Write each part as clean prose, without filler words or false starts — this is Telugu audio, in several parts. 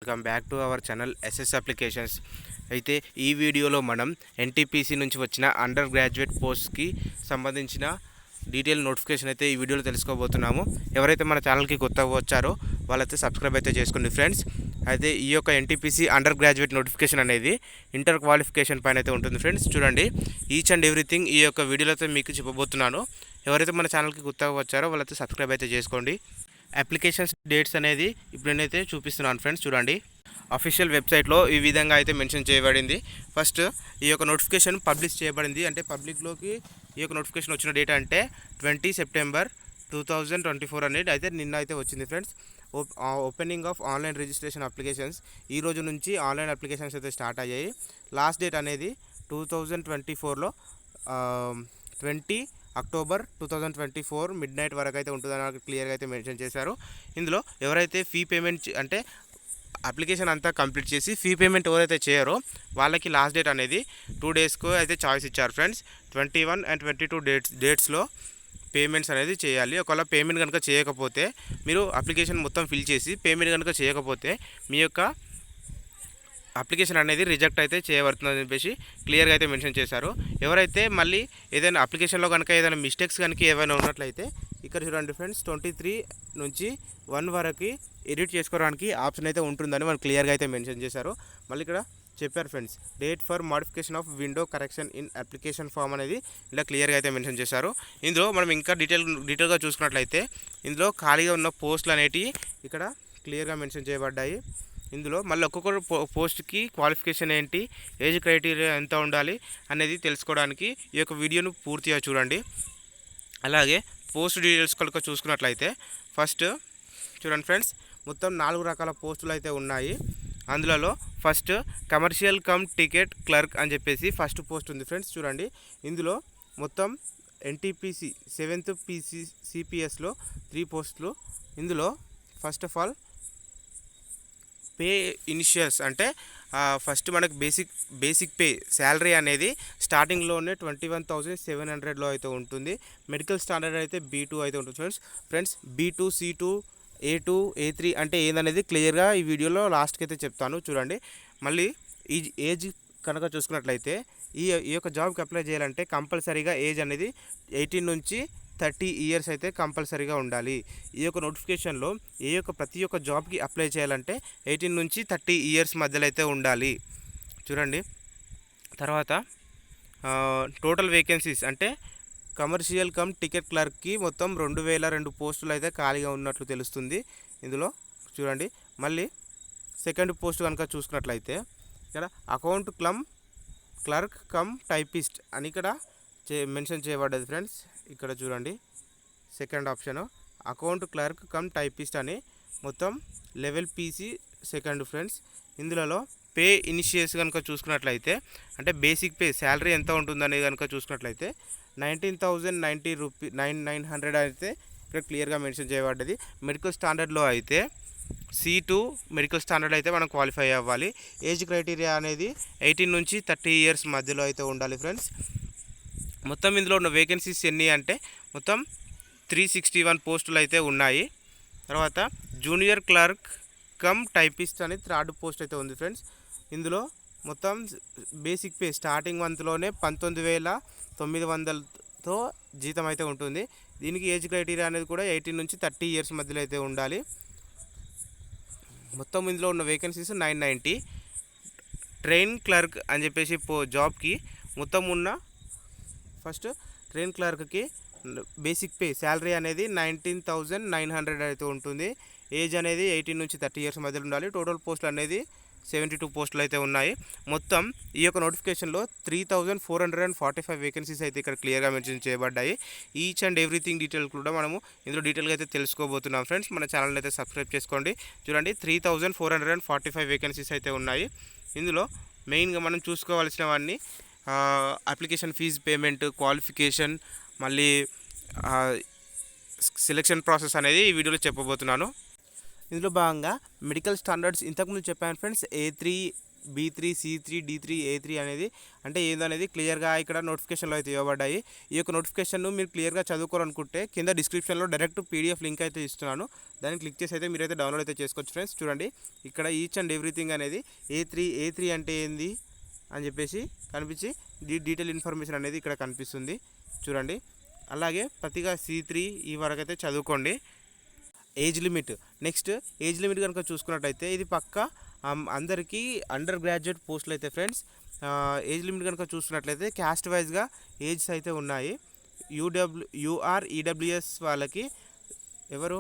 Welcome back to our channel SS applications. అయితే ఈ వీడియోలో మనం ఎన్టీపీసీ నుంచి వచ్చిన అండర్ గ్రాడ్యుయేట్ పోస్ట్కి సంబంధించిన డీటెయిల్ నోటిఫికేషన్ అయితే ఈ వీడియోలో తెలుసుకోబోతున్నాము. ఎవరైతే మన ఛానల్కి కొత్తగా వచ్చారో వాళ్ళైతే సబ్స్క్రైబ్ అయితే చేసుకోండి ఫ్రెండ్స్. అయితే ఈ యొక్క ఎన్టీపీసీ అండర్ గ్రాడ్యుయేట్ నోటిఫికేషన్ అనేది ఇంటర్ క్వాలిఫికేషన్ పైన అయితే ఉంటుంది ఫ్రెండ్స్. చూడండి, ఈచ్ అండ్ ఎవ్రీథింగ్ ఈ యొక్క వీడియోలో అయితే మీకు చెప్పబోతున్నాను. ఎవరైతే మన ఛానల్కి కొత్తగా వచ్చారో వాళ్ళైతే సబ్స్క్రైబ్ అయితే చేసుకోండి. అప్లికేషన్స్ డేట్స్ అనేది ఇప్పుడు నేనైతే చూపిస్తున్నాను ఫ్రెండ్స్. చూడండి, అఫీషియల్ వెబ్సైట్లో ఈ విధంగా అయితే మెన్షన్ చేయబడింది. ఫస్ట్ ఈ యొక్క నోటిఫికేషన్ పబ్లిష్ చేయబడింది, అంటే పబ్లిక్లోకి ఈ యొక్క నోటిఫికేషన్ వచ్చిన డేట్ అంటే 20 సెప్టెంబర్ 2024 అనేది అయితే నిన్న అయితే వచ్చింది friends. Opening of online registration applications ఈ రోజు నుంచి ఆన్లైన్ అప్లికేషన్స్ అయితే స్టార్ట్ అయ్యాయి. లాస్ట్ డేట్ అనేది 2024లో 20 అక్టోబర్ 2024 మిడ్ నైట్ వరకు అయితే ఉంటుందని క్లియర్గా అయితే మెన్షన్ చేశారు. ఇందులో ఎవరైతే ఫీ పేమెంట్ అంటే అప్లికేషన్ అంతా కంప్లీట్ చేసి ఫీ పేమెంట్ ఎవరైతే చేయరో వాళ్ళకి లాస్ట్ డేట్ అనేది 2 డేస్కు అయితే చాయిస్ ఇచ్చారు ఫ్రెండ్స్. 21 and 22 డేట్స్లో పేమెంట్స్ అనేది చేయాలి. ఒకవేళ పేమెంట్ కనుక చేయకపోతే మీరు అప్లికేషన్ మొత్తం ఫిల్ చేసి పేమెంట్ కనుక చేయకపోతే మీ యొక్క అప్లికేషన్ అనేది రిజెక్ట్ అయితే చేయబడుతుందని చెప్పేసి క్లియర్గా అయితే మెన్షన్ చేశారు. ఎవరైతే మళ్ళీ ఏదైనా అప్లికేషన్లో కనుక ఏదైనా మిస్టేక్స్ కనుక ఏమైనా ఉన్నట్లయితే ఇక్కడ చూడండి ఫ్రెండ్స్, 23 నుంచి 1 వరకు ఎడిట్ చేసుకోవడానికి ఆప్షన్ అయితే ఉంటుందని వాళ్ళు క్లియర్గా అయితే మెన్షన్ చేశారు. మళ్ళీ ఇక్కడ చెప్పారు friends, date for modification of window correction in application form అనేది ఇలా క్లియర్గా అయితే మెన్షన్ చేశారు. ఇందులో మనం ఇంకా డీటెయిల్గా చూసుకున్నట్లయితే ఇందులో ఖాళీగా ఉన్న పోస్టులు అనేటివి ఇక్కడ క్లియర్గా మెన్షన్ చేయబడ్డాయి. ఇందులో మళ్ళీ ఒక్కొక్క పోస్ట్కి క్వాలిఫికేషన్ ఏంటి, ఏజ్ క్రైటీరియా ఎంత ఉండాలి అనేది తెలుసుకోవడానికి ఈ యొక్క వీడియోను పూర్తిగా చూడండి. అలాగే పోస్ట్ డీటెయిల్స్ కనుక చూసుకున్నట్లయితే ఫస్ట్ చూడండి ఫ్రెండ్స్, మొత్తం 4 రకాల పోస్టులు అయితే ఉన్నాయి. అందులో first commercial come ticket clerk అని చెప్పేసి ఫస్ట్ పోస్ట్ ఉంది ఫ్రెండ్స్. చూడండి, ఇందులో మొత్తం ఎన్టీపీసీ 7th పీసీ సిపిఎస్లో 3 పోస్టులు. ఇందులో first of all pay initials అంటే ఫస్ట్ మనకు బేసిక్ పే శాలరీ అనేది స్టార్టింగ్లోనే 21,700లో అయితే ఉంటుంది. మెడికల్ స్టాండర్డ్ అయితే B2 అయితే ఉంటుంది friends. B2, C2, A2, A3 అంటే ఏందనేది క్లియర్గా ఈ వీడియోలో లాస్ట్కి అయితే చెప్తాను. చూడండి, మళ్ళీ ఈ ఏజ్ కనుక చూసుకున్నట్లయితే ఈ యొక్క జాబ్కి అప్లై చేయాలంటే కంపల్సరీగా ఏజ్ అనేది 18 నుంచి 30 ఇయర్స్ అయితే కంపల్సరీగా ఉండాలి. ఈ యొక్క నోటిఫికేషన్లో ప్రతి ఒక్క జాబ్కి అప్లై చేయాలంటే 18 నుంచి 30 ఇయర్స్ మధ్యలో అయితే ఉండాలి. చూడండి, తర్వాత టోటల్ వేకెన్సీస్ అంటే కమర్షియల్ కమ్ టికెట్ క్లర్క్కి మొత్తం 2002 పోస్టులు అయితే ఖాళీగా ఉన్నట్లు తెలుస్తుంది. ఇందులో చూడండి, మళ్ళీ సెకండ్ పోస్ట్ కనుక చూసుకున్నట్లయితే ఇక్కడ అకౌంట్ క్లర్క్ కమ్ టైపిస్ట్ అని ఇక్కడ మెన్షన్ చేయబడ్డది ఫ్రెండ్స్. ఇక్కడ చూడండి, second option account clerk cum typist అని మొత్తం లెవెల్ పీసీ సెకండ్ ఫ్రెండ్స్. ఇందులో పే ఇనిషియల్స్ కనుక చూసుకున్నట్లయితే అంటే బేసిక్ పే శాలరీ ఎంత ఉంటుందనేది కనుక చూసుకున్నట్లయితే 19,090 అయితే ఇక్కడ క్లియర్గా మెన్షన్ చేయబడ్డది. మెడికల్ స్టాండర్డ్లో అయితే C2 మెడికల్ స్టాండర్డ్ అయితే మనం క్వాలిఫై అవ్వాలి. ఏజ్ క్రైటీరియా అనేది 18 నుంచి 30 ఇయర్స్ మధ్యలో అయితే ఉండాలి ఫ్రెండ్స్. మొత్తం ఇందులో ఉన్న వేకెన్సీస్ ఎన్ని అంటే మొత్తం 361 పోస్టులు అయితే ఉన్నాయి. తర్వాత జూనియర్ క్లర్క్ కమ్ టైపిస్ట్ అని థర్డ్ పోస్ట్ అయితే ఉంది ఫ్రెండ్స్. ఇందులో మొత్తం బేసిక్ పే స్టార్టింగ్ మంత్లోనే 19,900తో జీతం అయితే ఉంటుంది. దీనికి ఏజ్ క్రైటీరియా అనేది కూడా 18 నుంచి 30 ఇయర్స్ మధ్యలో అయితే ఉండాలి. మొత్తం ఇందులో ఉన్న వేకెన్సీస్ 990. ట్రైన్ క్లర్క్ అని చెప్పేసి జాబ్కి మొత్తం ఉన్న ఫస్ట్ ట్రైన్ క్లర్క్కి బేసిక్ పే శాలరీ అనేది 19,900 అయితే ఉంటుంది. ఏజ్ అనేది 18 నుంచి 30 ఇయర్స్ మధ్యలో ఉండాలి. టోటల్ పోస్టులు అనేది 72 పోస్టులు అయితే ఉన్నాయి. మొత్తం ఈ యొక్క నోటిఫికేషన్లో 3,445 వేకెన్సీస్ అయితే ఇక్కడ క్లియర్గా మెన్షన్ చేయబడ్డాయి. ఈచ్ అండ్ ఎవ్రీథింగ్ డీటెయిల్ కూడా మనము ఇందులో డీటెయిల్గా అయితే తెలుసుకోబోతున్నాం ఫ్రెండ్స్. మన ఛానల్ని అయితే సబ్స్క్రైబ్ చేసుకోండి. చూడండి, 3,445 వేకెన్సీస్ అయితే ఉన్నాయి. ఇందులో మెయిన్గా మనం చూసుకోవాల్సినవన్నీ అప్లికేషన్ ఫీజు పేమెంట్, క్వాలిఫికేషన్, మళ్ళీ సెలెక్షన్ ప్రాసెస్ అనేది ఈ వీడియోలో చెప్పబోతున్నాను. ఇందులో భాగంగా మెడికల్ స్టాండర్డ్స్ ఇంతకుముందు చెప్పాను friends, A3, B3 C3 D3 A3 అనేది అంటే ఏందనేది క్లియర్గా ఇక్కడ నోటిఫికేషన్లో అయితే ఇవ్వబడ్డాయి. ఈ యొక్క నోటిఫికేషన్ను మీరు క్లియర్గా చదువుకోవాలనుకుంటే కింద డిస్క్రిప్షన్లో డైరెక్ట్ PDF లింక్ అయితే ఇస్తున్నాను. దాన్ని క్లిక్ చేసి అయితే మీరైతే డౌన్లోడ్ అయితే చేసుకోవచ్చు ఫ్రెండ్స్. చూడండి ఇక్కడ ఈచ్ అండ్ ఎవ్రీథింగ్ అనేది A3 అంటే ఏంది అని చెప్పేసి కనిపించి డీటెయిల్ ఇన్ఫర్మేషన్ అనేది ఇక్కడ కనిపిస్తుంది చూడండి. అలాగే ప్రతిగా C3 ఈ వరకు అయితే చదువుకోండి. Age limit, next age limit కనుక చూసుకున్నట్టయితే ఇది పక్క అందరికీ అండర్ గ్రాడ్యుయేట్ పోస్టులు అయితే ఫ్రెండ్స్. ఏజ్ లిమిట్ కనుక చూసుకున్నట్లయితే క్యాస్ట్ వైజ్గా ఏజ్స్ అయితే ఉన్నాయి. UR/EWS వాళ్ళకి ఎవరు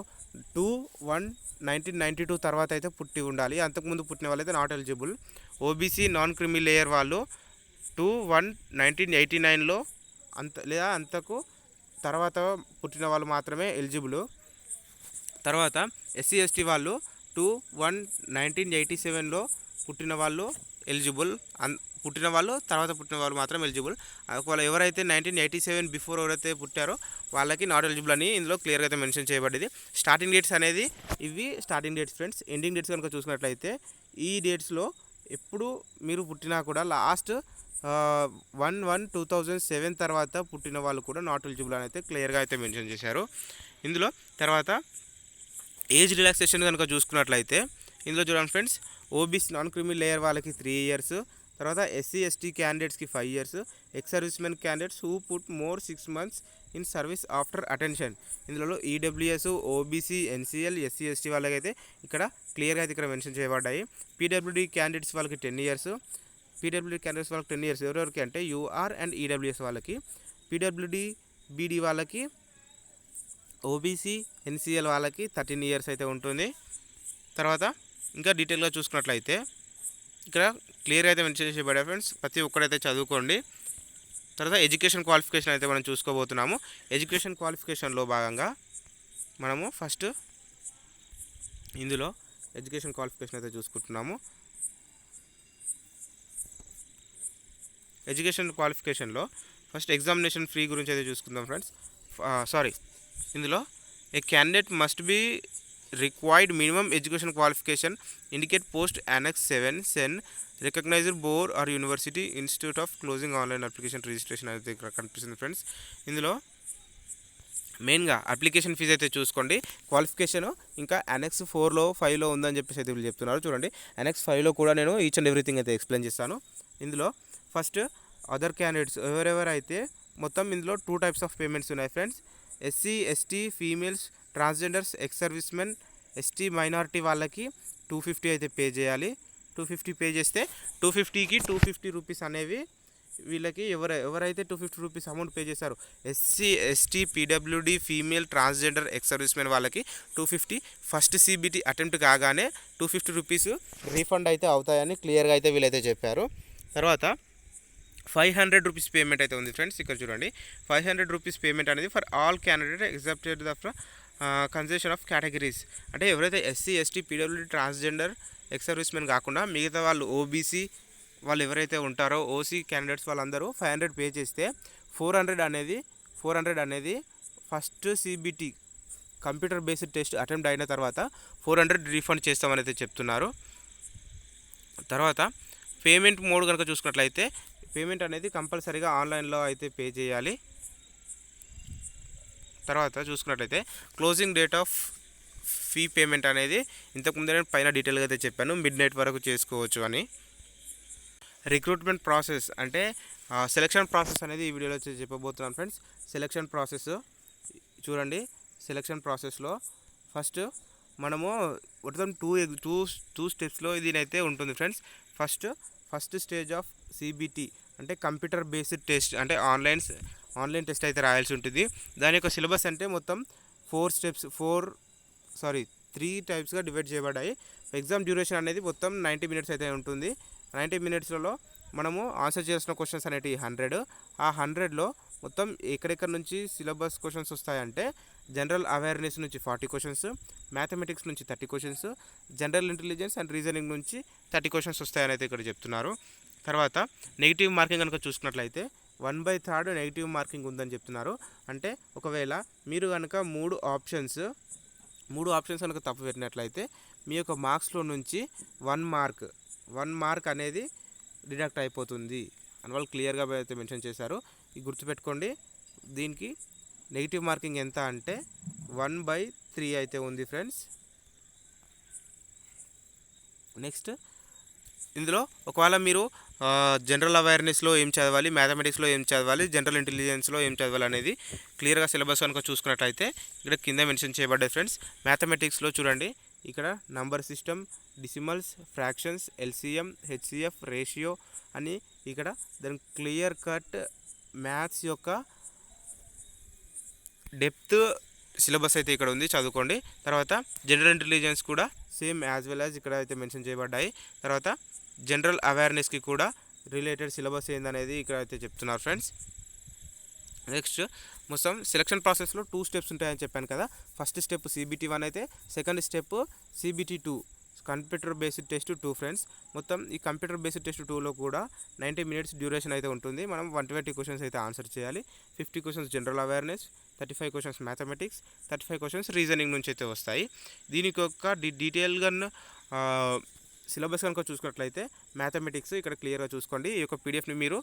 2/1/1992 తర్వాత అయితే పుట్టి ఉండాలి. అంతకుముందు పుట్టిన వాళ్ళైతే నాట్ ఎలిజిబుల్. OBC నాన్ క్రిమి లేయర్ వాళ్ళు 2/1/1989లో లేదా అంతకు తర్వాత పుట్టిన వాళ్ళు మాత్రమే ఎలిజిబుల్. తర్వాత SC ST వాళ్ళు 2/1/1987లో పుట్టిన వాళ్ళు ఎలిజిబుల్. పుట్టిన వాళ్ళు తర్వాత పుట్టిన వాళ్ళు మాత్రం ఎలిజిబుల్. ఒకవేళ ఎవరైతే 1987 బిఫోర్ ఎవరైతే పుట్టారో వాళ్ళకి నాట్ ఎలిజిబుల్ అని ఇందులో క్లియర్గా అయితే మెన్షన్ చేయబడింది. స్టార్టింగ్ డేట్స్ అనేది ఇవి starting dates friends. Ending dates కనుక చూసుకున్నట్లయితే ఈ డేట్స్లో ఎప్పుడు మీరు పుట్టినా కూడా లాస్ట్ 1/1/2007 తర్వాత పుట్టిన వాళ్ళు కూడా నాట్ ఎలిజిబుల్ అని అయితే క్లియర్గా అయితే మెన్షన్ చేశారు ఇందులో. తర్వాత ఏజ్ రిలాక్సేషన్ కనుక చూసుకున్నట్లయితే ఇందులో చూడండి ఫ్రెండ్స్, OBC నాన్ క్రిమి లేయర్ వాళ్ళకి 3 years, తర్వాత SC ST క్యాండిడేట్స్కి 5 years, ex service men candidates who put more 6 months in service after attention. ఇందులో EWS, OBC, NCL, SC ST వాళ్ళకైతే ఇక్కడ క్లియర్గా అయితే ఇక్కడ మెన్షన్ చేయబడ్డాయి. PWD క్యాండిడేట్స్ వాళ్ళకి 10 years. PWD క్యాండిడేట్స్ వాళ్ళకి 10 years ఎవరెవరికి అంటే UR అండ్ EWS వాళ్ళకి. PWD BD వాళ్ళకి, OBC NCL వాళ్ళకి 13 years అయితే ఉంటుంది. తర్వాత ఇంకా డీటెయిల్గా చూసుకున్నట్లయితే ఇక్కడ క్లియర్గా అయితే మెన్షన్ చేయబడ్డాయి ఫ్రెండ్స్. ప్రతి ఒక్కరైతే చదువుకోండి. తర్వాత ఎడ్యుకేషన్ క్వాలిఫికేషన్ అయితే మనం చూసుకోబోతున్నాము. ఎడ్యుకేషన్ క్వాలిఫికేషన్లో భాగంగా మనము ఫస్ట్ ఇందులో ఎడ్యుకేషన్ క్వాలిఫికేషన్ అయితే చూసుకుంటున్నాము. ఎడ్యుకేషన్ క్వాలిఫికేషన్లో ఫస్ట్ ఎగ్జామినేషన్ ఫీ గురించి అయితే చూసుకుందాం ఫ్రెండ్స్. ఇందులో a candidate must be required minimum education qualification indicate post Annex 7 సెన్ recognised board or university institute of closing online application registration అయితే ఇక్కడ కనిపిస్తుంది ఫ్రెండ్స్. ఇందులో మెయిన్గా అప్లికేషన్ ఫీజు అయితే చూసుకోండి. క్వాలిఫికేషన్ ఇంకా Annex 4లో 5లో ఉందని చెప్పేసి అయితే వీళ్ళు చెప్తున్నారు. చూడండి Annex 5లో కూడా నేను ఈచ్ అండ్ ఎవ్రీథింగ్ అయితే ఎక్స్ప్లెయిన్ చేస్తాను. ఇందులో ఫస్ట్ అదర్ క్యాండిడేట్స్ ఎవరెవరైతే మొత్తం ఇందులో 2 types ఆఫ్ పేమెంట్స్ ఉన్నాయి friends. SC ST females, transgenders, ex service men, ST minority వాళ్ళకి 250 అయితే పే చేయాలి. 250 పే చేస్తే 250కి 250 రూపీస్ అనేవి వీళ్ళకి ఎవరైతే 250 రూపీస్ అమౌంట్ పే చేశారో SC ST PWD female, transgender, ex service men వాళ్ళకి 250 ఫస్ట్ CBT అటెంప్ట్ కాగానే 250 రూపీస్ రీఫండ్ అయితే అవుతాయని క్లియర్గా అయితే వీళ్ళైతే చెప్పారు. తర్వాత 500 రూపీస్ పేమెంట్ అయితే ఉంది ఫ్రెండ్స్. ఇక్కడ చూడండి 500 రూపీస్ పేమెంట్ అనేది for all candidate exempted the concession of categories. అంటే ఎవరైతే SC ST PWD transgender ex servicemen కాకుండా మిగతా వాళ్ళు OBC వాళ్ళు ఎవరైతే ఉంటారో OC క్యాండిడేట్స్ వాళ్ళందరూ 500 పే చేస్తే 400 అనేది first CBT computer based test attempt అయిన తర్వాత 400 రీఫండ్ చేస్తామని అయితే చెప్తున్నారు. తర్వాత పేమెంట్ మోడ్ కనుక చూసుకున్నట్లయితే పేమెంట్ అనేది కంపల్సరీగా ఆన్లైన్లో అయితే పే చేయాలి. తర్వాత చూసుకున్నట్లయితే closing date of fee payment అనేది ఇంతకుముందే నేను పైన డీటెయిల్గా అయితే చెప్పాను, మిడ్నైట్ వరకు చేసుకోవచ్చు అని. రిక్రూట్మెంట్ ప్రాసెస్ అంటే సెలక్షన్ ప్రాసెస్ అనేది ఈ వీడియోలో చెప్పబోతున్నాను ఫ్రెండ్స్. సెలక్షన్ ప్రాసెస్ చూడండి. సెలక్షన్ ప్రాసెస్లో ఫస్ట్ మనము మొత్తం టూ స్టెప్స్లో దీనైతే ఉంటుంది friends. First stage of CBT అంటే కంప్యూటర్ బేస్డ్ టెస్ట్ అంటే ఆన్లైన్ టెస్ట్ అయితే రాయాల్సి ఉంటుంది. దాని యొక్క సిలబస్ అంటే మొత్తం 3 టైప్స్గా డివైడ్ చేయబడ్డాయి. ఎగ్జామ్ డ్యూరేషన్ అనేది మొత్తం 90 minutes అయితే ఉంటుంది. 90 minutesలో మనము ఆన్సర్ చేయాల్సిన క్వశ్చన్స్ అనేటివి 100. ఆ 100లో మొత్తం ఎక్కడెక్కడ నుంచి సిలబస్ క్వశ్చన్స్ వస్తాయంటే జనరల్ అవేర్నెస్ నుంచి 40 questions, మ్యాథమెటిక్స్ నుంచి 30 questions, general intelligence and reasoning నుంచి 30 questions వస్తాయని అయితే ఇక్కడ చెప్తున్నారు. తర్వాత నెగిటివ్ మార్కింగ్ కనుక చూసుకున్నట్లయితే 1/3 నెగిటివ్ మార్కింగ్ ఉందని చెప్తున్నారు. అంటే ఒకవేళ మీరు కనుక 3 ఆప్షన్స్ కనుక తప్పు పెట్టినట్లయితే మీ యొక్క మార్క్స్లో నుంచి 1 mark 1 మార్క్ అనేది డిడక్ట్ అయిపోతుంది అని వాళ్ళు క్లియర్గా అయితే మెన్షన్ చేశారు. ఇది గుర్తుపెట్టుకోండి. దీనికి నెగిటివ్ మార్కింగ్ ఎంత అంటే 1/3 అయితే ఉంది ఫ్రెండ్స్. నెక్స్ట్ ఇందులో ఒకవేళ మీరు జనరల్ అవేర్నెస్లో ఏం చదవాలి, మ్యాథమెటిక్స్లో ఏం చదవాలి, జనరల్ ఇంటెలిజెన్స్లో ఏం చదవాలి అనేది క్లియర్గా సిలబస్ కనుక చూసుకున్నట్లయితే ఇక్కడ కింద మెన్షన్ చేయబడ్డాయి ఫ్రెండ్స్. మ్యాథమెటిక్స్లో చూడండి, ఇక్కడ number system, decimals, fractions, LCM, HCF, ratio అని ఇక్కడ దాని క్లియర్ కట్ మ్యాథ్స్ యొక్క డెప్త్ సిలబస్ అయితే ఇక్కడ ఉంది, చదువుకోండి. తర్వాత జనరల్ ఇంటెలిజెన్స్ కూడా సేమ్ యాజ్ వెల్ యాజ్ ఇక్కడ అయితే మెన్షన్ చేయబడ్డాయి. తర్వాత జనరల్ అవేర్నెస్కి కూడా రిలేటెడ్ సిలబస్ ఏందనేది ఇక్కడ అయితే చెప్తున్నారు ఫ్రెండ్స్. నెక్స్ట్ మొత్తం సెలక్షన్ ప్రాసెస్లో 2 స్టెప్స్ ఉంటాయని చెప్పాను కదా. ఫస్ట్ స్టెప్ CBT1 అయితే, second step CBT2 computer based test 2 friends. మొత్తం ఈ కంప్యూటర్ బేస్డ్ టెస్ట్ 2లో కూడా 90 minutes డ్యూరేషన్ అయితే ఉంటుంది. మనం 120 క్వశ్చన్స్ అయితే ఆన్సర్ చేయాలి. 50 questions general awareness, 35 questions mathematics, 35 questions reasoning నుంచి అయితే వస్తాయి. దీనికి ఒక డీటెయిల్గా సిలబస్ కనుక చూసుకున్నట్లయితే మ్యాథమెటిక్స్ ఇక్కడ క్లియర్గా చూసుకోండి. ఈ యొక్క పీడిఎఫ్ని మీరు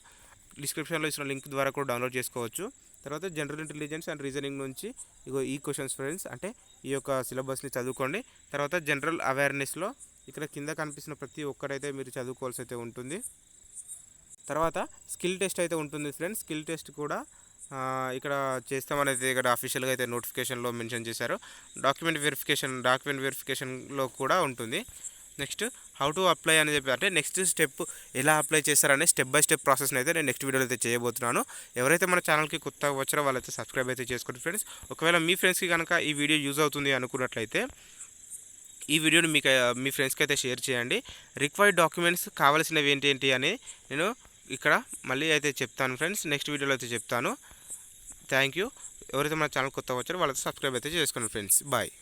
డిస్క్రిప్షన్లో ఇచ్చిన లింక్ ద్వారా కూడా డౌన్లోడ్ చేసుకోవచ్చు. తర్వాత జనరల్ ఇంటెలిజెన్స్ అండ్ రీజనింగ్ నుంచి ఈ క్వశ్చన్స్ ఫ్రెండ్స్, అంటే ఈ యొక్క సిలబస్ని చదువుకోండి. తర్వాత జనరల్ అవేర్నెస్లో ఇక్కడ కింద కనిపిస్తున్న ప్రతి ఒక్కటైతే మీరు చదువుకోవాల్సి అయితే ఉంటుంది. తర్వాత స్కిల్ టెస్ట్ అయితే ఉంటుంది ఫ్రెండ్స్. స్కిల్ టెస్ట్ కూడా ఇక్కడ చేస్తామనేది ఇక్కడ అఫీషియల్గా అయితే నోటిఫికేషన్లో మెన్షన్ చేశారు. డాక్యుమెంట్ వెరిఫికేషన్లో కూడా ఉంటుంది. నెక్స్ట్ హౌ టు అప్లై అని చెప్పి, అంటే నెక్స్ట్ స్టెప్ ఎలా అప్లై చేస్తారనే స్టెప్ బై స్టెప్ ప్రాసెస్ని అయితే నేను నెక్స్ట్ వీడియోలో అయితే చేయబోతున్నాను. ఎవరైతే మన ఛానల్కి కొత్తగా వచ్చారో వాళ్ళైతే సబ్స్క్రైబ్ అయితే చేసుకోండి ఫ్రెండ్స్. ఒకవేళ మీ ఫ్రెండ్స్కి కనుక ఈ వీడియో యూజ్ అవుతుంది అనుకున్నట్లయితే ఈ వీడియోని మీ ఫ్రెండ్స్కి అయితే షేర్ చేయండి. రిక్వైర్డ్ డాక్యుమెంట్స్ కావాల్సినవి ఏంటి అని నేను ఇక్కడ మళ్ళీ అయితే చెప్తాను ఫ్రెండ్స్, నెక్స్ట్ వీడియోలో అయితే చెప్తాను. Thank you. ఎవరైతే మన ఛానల్ కొత్తగా వచ్చారో వాళ్ళైతే సబ్స్క్రైబ్ అయితే చేసుకోండి ఫ్రెండ్స్. బాయ్.